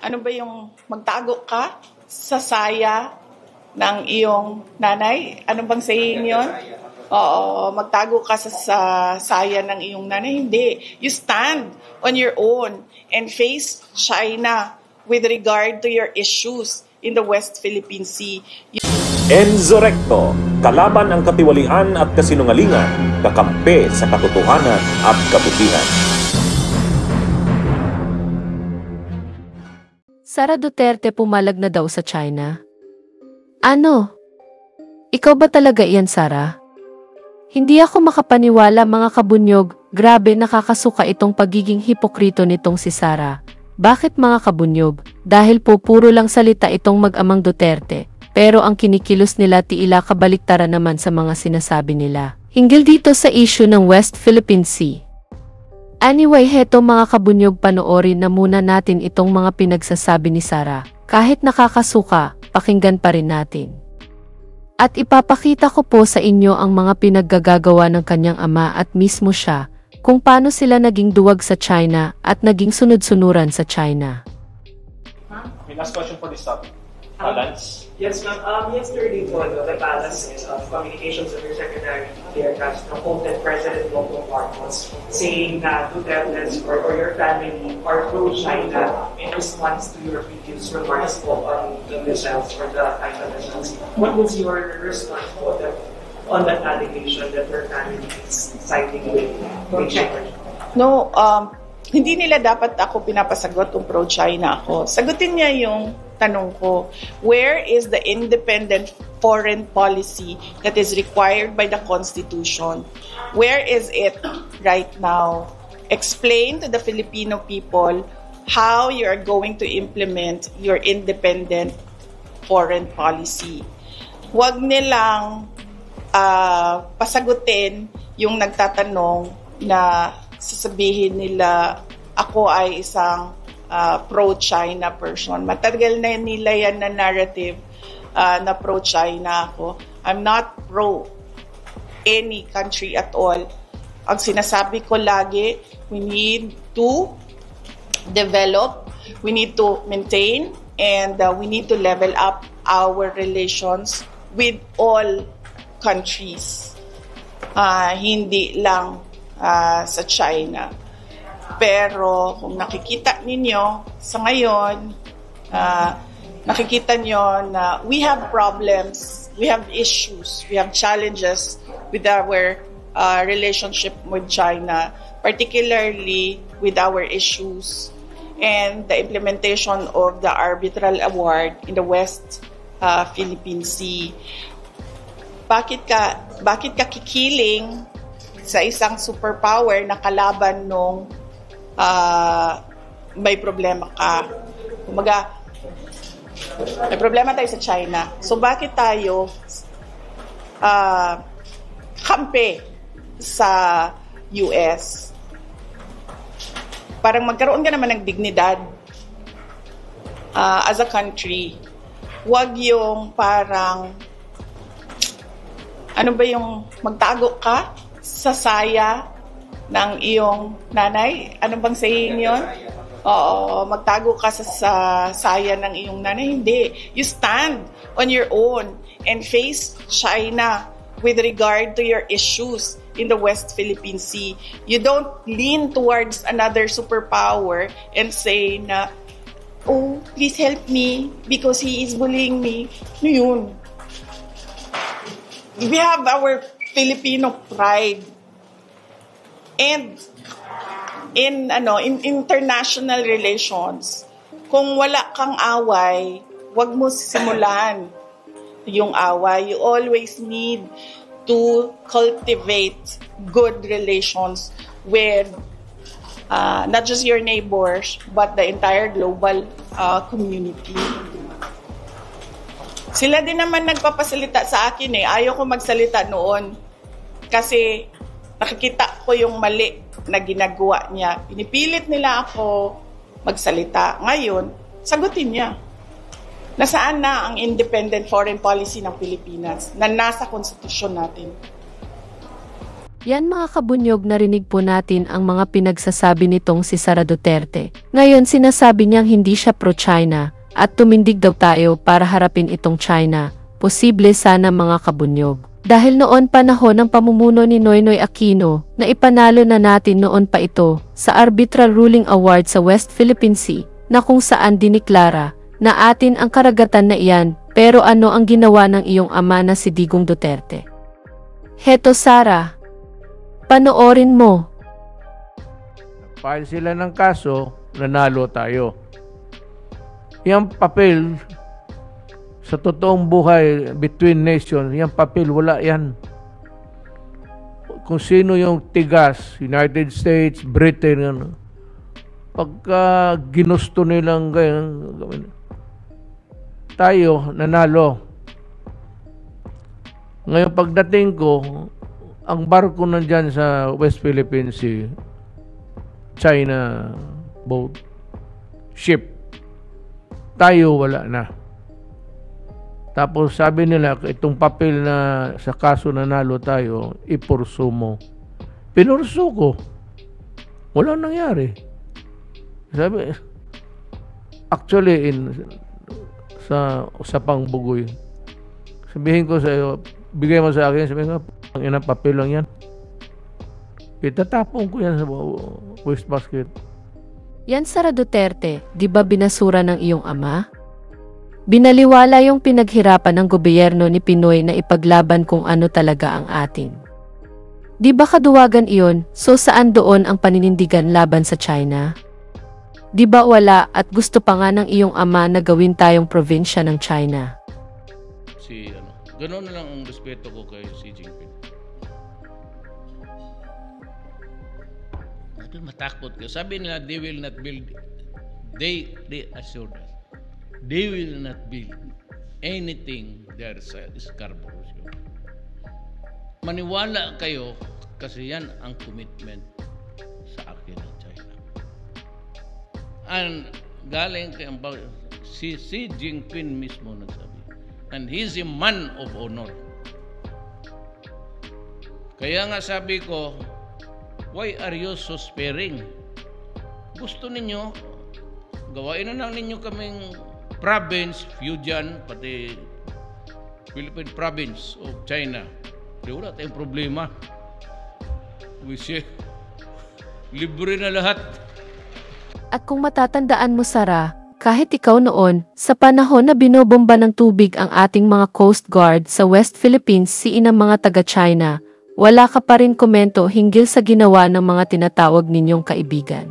Ano ba yung magtago ka sa saya ng iyong nanay? Ano bang saying yun? Oo, magtago ka sa saya ng iyong nanay. Hindi. You stand on your own and face China with regard to your issues in the West Philippine Sea. Enzo Recto, kalaban ang katiwalian at kasinungalingan, kakampi sa katotohanan at kabutihan. Sara Duterte pumalag na daw sa China. Ano? Ikaw ba talaga iyan, Sara? Hindi ako makapaniwala, mga kabunyog. Grabe, nakakasuka itong pagiging hipokrito nitong si Sara. Bakit, mga kabunyog? Dahil po puro lang salita itong mag-amang Duterte. Pero ang kinikilos nila tiila kabaliktaran naman sa mga sinasabi nila hinggil dito sa issue ng West Philippine Sea. Anyway, heto mga kabunyog, panoorin na muna natin itong mga pinagsasabi ni Sara. Kahit nakakasuka, pakinggan pa rin natin. At ipapakita ko po sa inyo ang mga pinaggagawa ng kanyang ama at mismo siya, kung paano sila naging duwag sa China at naging sunod-sunuran sa China. Okay, last question for this topic. Balance. Yes, ma'am. Yesterday po, the Palace Communications Undersecretary Claire Castro quoted President Bongbong Marcos saying that Duterte's or your family are pro-China in response to your previous remarks po on the missiles or the anti-missiles. What was your response po on that allegation that your family is siding with China? No, hindi nila dapat ako pinapasagot kung pro-China ako. Sagutin niya yung tanong ko, where is the independent foreign policy that is required by the Constitution? Where is it right now? Explain to the Filipino people how you are going to implement your independent foreign policy. Huwag nilang pasagutin yung nagtatanong na sasabihin nila ako ay isang pro-China person. Matagal na nila yan na narrative na pro-China ako. I'm not pro any country at all. Ang sinasabi ko lagi, we need to develop, we need to maintain, and we need to level up our relations with all countries. Hindi lang sa China. Pero kung nakikita ninyo sa ngayon, nakikita nyo na we have problems, we have issues, we have challenges with our relationship with China, particularly with our issues and the implementation of the arbitral award in the West Philippine Sea. Bakit ka kikiling sa isang superpower na kalaban nung may problema ka? Kumaga, may problema tayo sa China. So bakit tayo kampi sa US? Parang magkaroon ka naman ng dignidad as a country. Huwag yung parang ano ba yung magtago ka sa saya ng iyong nanay? Ano bang saying yun? Oo, magtago ka sa saya ng iyong nanay. Hindi. You stand on your own and face China with regard to your issues in the West Philippine Sea. You don't lean towards another superpower and say na, oh, please help me because he is bullying me. Ano yun? We have our Filipino pride. And in international relations, kung wala kang away, wag mo simulan yung away. You always need to cultivate good relations with not just your neighbors, but the entire global community. Sila din naman nagpapasalita sa akin eh. Ayaw ko magsalita noon kasi nakikita ko yung mali na ginagawa niya. Pinipilit nila ako magsalita. Ngayon, sagutin niya. Nasaan na ang independent foreign policy ng Pilipinas na nasa konstitusyon natin? Yan mga kabunyog, narinig po natin ang mga pinagsasabi nitong si Sara Duterte. Ngayon sinasabi niyang hindi siya pro-China at tumindig daw tayo para harapin itong China. Posible sana mga kabunyog. Dahil noon panahon ng pamumuno ni Noynoy Aquino na ipanalo na natin noon pa ito sa Arbitral Ruling Award sa West Philippine Sea na kung saan diniklara na atin ang karagatan na iyan, pero ano ang ginawa ng iyong ama na si Digong Duterte? Heto Sara, panoorin mo. File sila ng kaso, nanalo tayo. Yung papel, sa totoong buhay, between nations, yung papel, wala yan. Kung sino yung tigas, United States, Britain, ano, pagka ginusto nilang ganyan, tayo, nanalo. Ngayon, pagdating ko, ang barko nandyan sa West Philippine Sea, China boat, ship, tayo wala na. Tapos sabi nila, itong papel na sa kaso nanalo tayo, ipurso mo. Pinurso ko. Wala nangyari. Sabi, actually, sa usapang bugoy, sabihin ko sa iyo, bigay mo sa akin, sabihin ko, ang inang papel lang yan. Itatapon ko yan sa waste basket. Yan Sara Duterte, di ba binasura ng iyong ama? Binaliwala yung pinaghirapan ng gobyerno ni Pinoy na ipaglaban kung ano talaga ang atin. Di ba kaduwagan iyon, so saan doon ang paninindigan laban sa China? Di ba wala at gusto pa nga ng iyong ama na gawin tayong probinsya ng China? Ganoon na lang ang respeto ko kay Xi Jinping. Matakot ko. Sabi nila, they will not build, they assured us, they will not build anything there sa Scarborough. Maniwala kayo kasi yan ang commitment sa akin ng China. And galing kay si Xi Jinping mismo nagsabi. And he's a man of honor. Kaya nga sabi ko, why are you so sparing? Gusto ninyo, gawain na lang ninyo kaming province, Fujian, pati Philippine province of China. Di wala tayong problema. Libre na lahat. At kung matatandaan mo Sara, kahit ikaw noon, sa panahon na binobomba ng tubig ang ating mga Coast Guard sa West Philippines Sea ng mga taga-China, wala ka pa rin komento hinggil sa ginawa ng mga tinatawag ninyong kaibigan.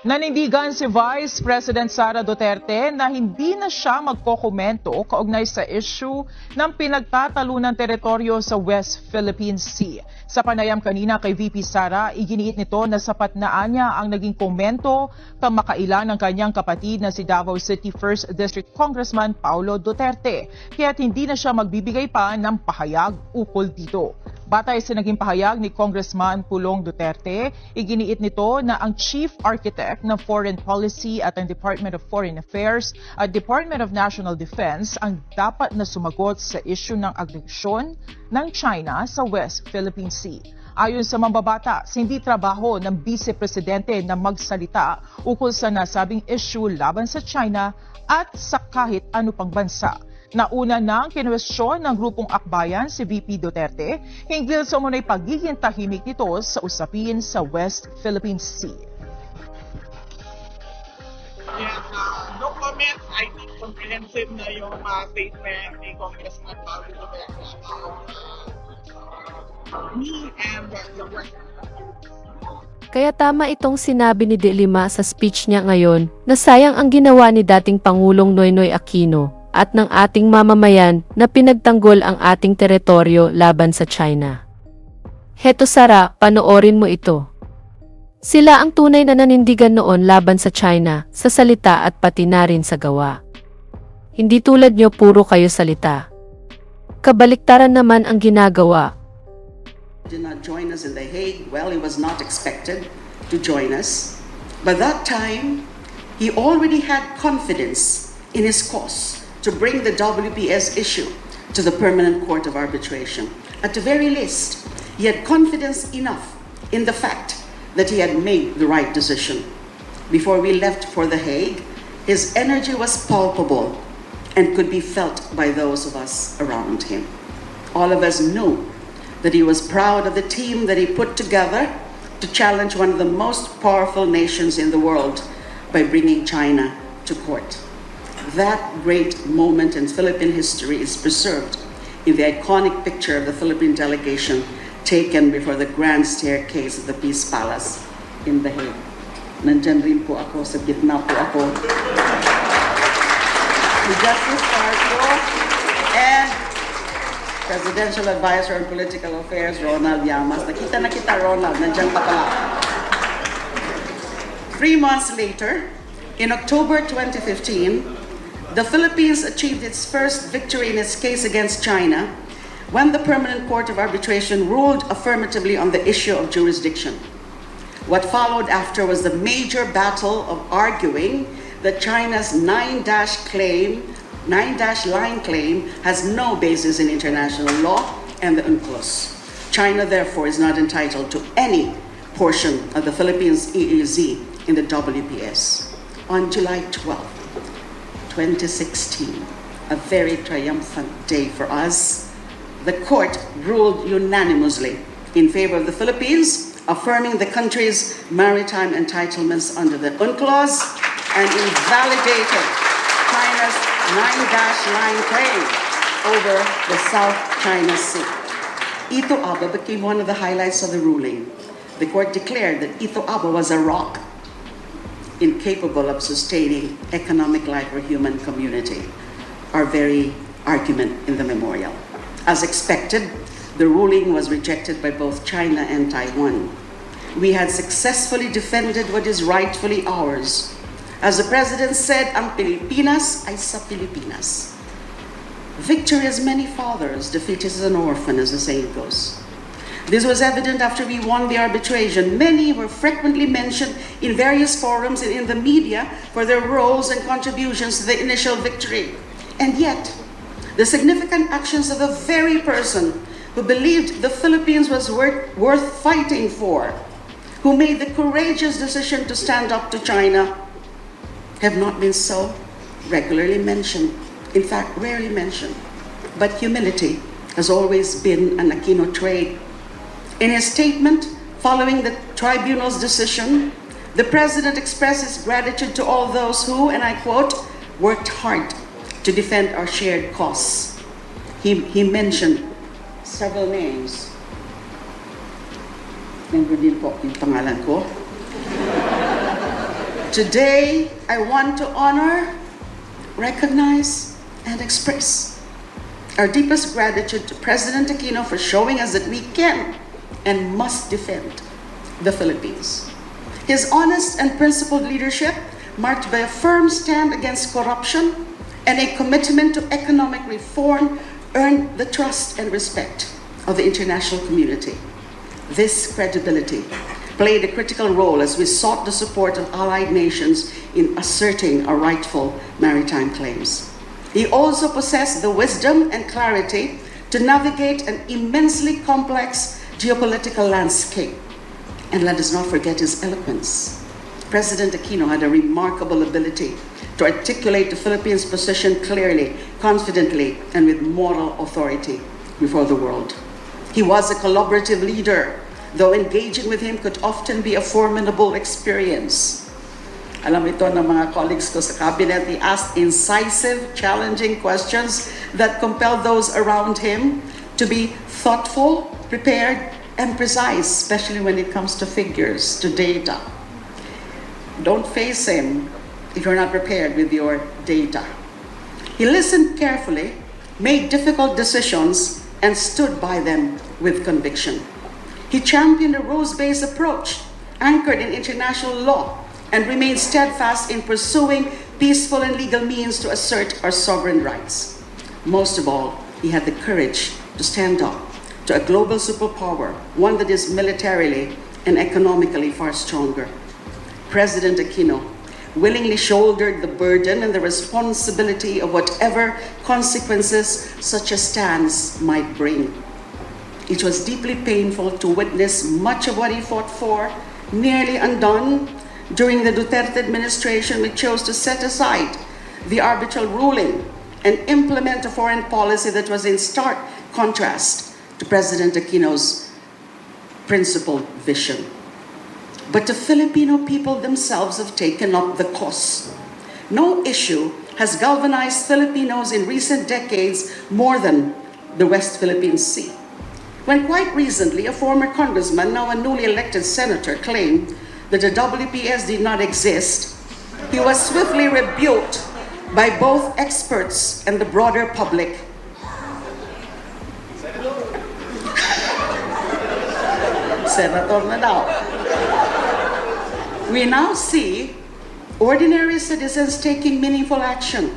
Nanindigan si Vice President Sara Duterte na hindi na siya magkokomento kaugnay sa issue ng pinagtatalunang teritoryo sa West Philippine Sea. Sa panayam kanina kay VP Sara, iginiit nito na sapat na anya ang naging komento kamakailan ng kanyang kapatid na si Davao City 1st District Congressman Paulo Duterte, kaya't hindi na siya magbibigay pa ng pahayag ukol dito. Batay sa naging pahayag ni Congressman Pulong Duterte, iginiit nito na ang Chief Architect ng Foreign Policy at ang Department of Foreign Affairs at Department of National Defense ang dapat na sumagot sa issue ng agresyon ng China sa West Philippine Sea. Ayon sa mambabatas, hindi trabaho ng Vice Presidente na magsalita ukol sa nasabing issue laban sa China at sa kahit ano pang bansa. Nauna nang kinwestiyon ng grupong akbayan si VP Duterte hinggil sa umunay pagiging tahimik nito sa usapin sa West Philippine Sea. Yes, no comments. I think comprehensive na yung statement ni Congressman Paulo Duterte about me and the West. Kaya tama itong sinabi ni De Lima sa speech niya ngayon na sayang ang ginawa ni dating Pangulong Noynoy Aquino at ng ating mamamayan na pinagtanggol ang ating teritoryo laban sa China. Heto Sara, panoorin mo ito. Sila ang tunay na nanindigan noon laban sa China, sa salita at pati na rin sa gawa. Hindi tulad nyo puro kayo salita. Kabaliktaran naman ang ginagawa. Did not join us in The Hague. Well, he was not expected to join us. By that time, he already had confidence in his cause to bring the WPS issue to the Permanent Court of Arbitration. At the very least, he had confidence enough in the fact that he had made the right decision. Before we left for The Hague, his energy was palpable and could be felt by those of us around him. All of us knew that he was proud of the team that he put together to challenge one of the most powerful nations in the world by bringing China to court. That great moment in Philippine history is preserved in the iconic picture of the Philippine delegation taken before the grand staircase of the Peace Palace in The Hague. Nandyan rin po ako, sa gitna po ako. Si Justice Marco and Presidential Advisor on Political Affairs, Ronald Llamas. Nakita na kita, Ronald. Nandyan pa pala. 3 months later, in October 2015, the Philippines achieved its first victory in its case against China when the Permanent Court of Arbitration ruled affirmatively on the issue of jurisdiction. What followed after was the major battle of arguing that China's 9-dash line claim has no basis in international law and the UNCLOS. China, therefore, is not entitled to any portion of the Philippines' EEZ in the WPS. On July 12, 2016, a very triumphant day for us, the court ruled unanimously in favor of the Philippines, affirming the country's maritime entitlements under the UNCLOS and invalidated China's 9-dash line claim over the South China Sea. Ito Aba became one of the highlights of the ruling. The court declared that Ito Aba was a rock incapable of sustaining economic life for human community, our very argument in the memorial. As expected, the ruling was rejected by both China and Taiwan. We had successfully defended what is rightfully ours. As the President said, ang Pilipinas ay sa Pilipinas. Victory has many fathers, defeat is an orphan, as the saying goes. This was evident after we won the arbitration. Many were frequently mentioned in various forums and in the media for their roles and contributions to the initial victory. And yet, the significant actions of the very person who believed the Philippines was worth fighting for, who made the courageous decision to stand up to China, have not been so regularly mentioned. In fact, rarely mentioned. But humility has always been an Aquino trait. In his statement following the tribunal's decision, the President expressed his gratitude to all those who, and I quote, worked hard to defend our shared cause. He mentioned several names. Nandun din po yung pangalan ko. Today, I want to honor, recognize, and express our deepest gratitude to President Aquino for showing us that we can and must defend the Philippines. His honest and principled leadership, marked by a firm stand against corruption and a commitment to economic reform, earned the trust and respect of the international community. This credibility played a critical role as we sought the support of allied nations in asserting our rightful maritime claims. He also possessed the wisdom and clarity to navigate an immensely complex geopolitical landscape. And let us not forget his eloquence. President Aquino had a remarkable ability to articulate the Philippines' position clearly, confidently, and with moral authority before the world. He was a collaborative leader, though engaging with him could often be a formidable experience. Alam ito ng mga colleagues ko sa cabinet, he asked incisive, challenging questions that compelled those around him to be thoughtful, prepared, and precise, especially when it comes to figures, to data. Don't face him if you're not prepared with your data. He listened carefully, made difficult decisions, and stood by them with conviction. He championed a rules-based approach anchored in international law and remained steadfast in pursuing peaceful and legal means to assert our sovereign rights. Most of all, he had the courage to stand up to a global superpower, one that is militarily and economically far stronger. President Aquino willingly shouldered the burden and the responsibility of whatever consequences such a stance might bring. It was deeply painful to witness much of what he fought for nearly undone. During the Duterte administration, we chose to set aside the arbitral ruling and implement a foreign policy that was in stark contrast to President Aquino's principled vision. But the Filipino people themselves have taken up the cause. No issue has galvanized Filipinos in recent decades more than the West Philippine Sea. When quite recently, a former congressman, now a newly elected senator, claimed that the WPS did not exist, he was swiftly rebuked by both experts and the broader public. Senator na daw. We now see ordinary citizens taking meaningful action.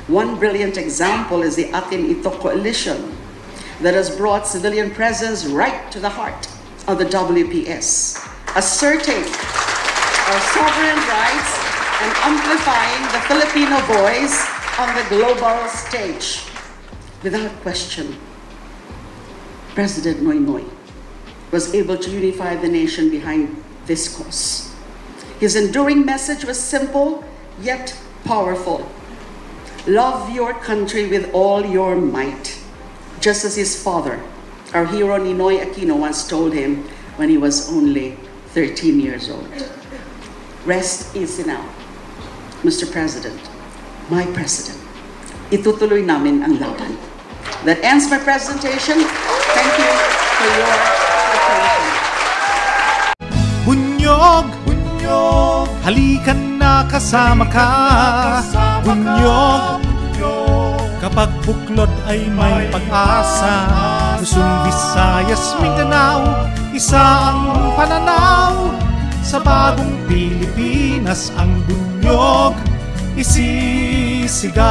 One brilliant example is the Atin Ito coalition that has brought civilian presence right to the heart of the WPS, asserting our sovereign rights and amplifying the Filipino voice on the global stage. Without question, President Noynoy was able to unify the nation behind this cause. His enduring message was simple, yet powerful. Love your country with all your might, just as his father, our hero Ninoy Aquino, once told him when he was only 13 years old. Rest easy now, Mr. President, my President. Itutuloy namin ang laban. That ends my presentation. Thank you for your attention. Bunyog! Halikan na kasama ka, Bunyog. Kapag buklod ay may pag-asa, Luzon, Visayas, Mindanao, isa ang pananaw. Sa bagong Pilipinas ang Bunyog isisigaw.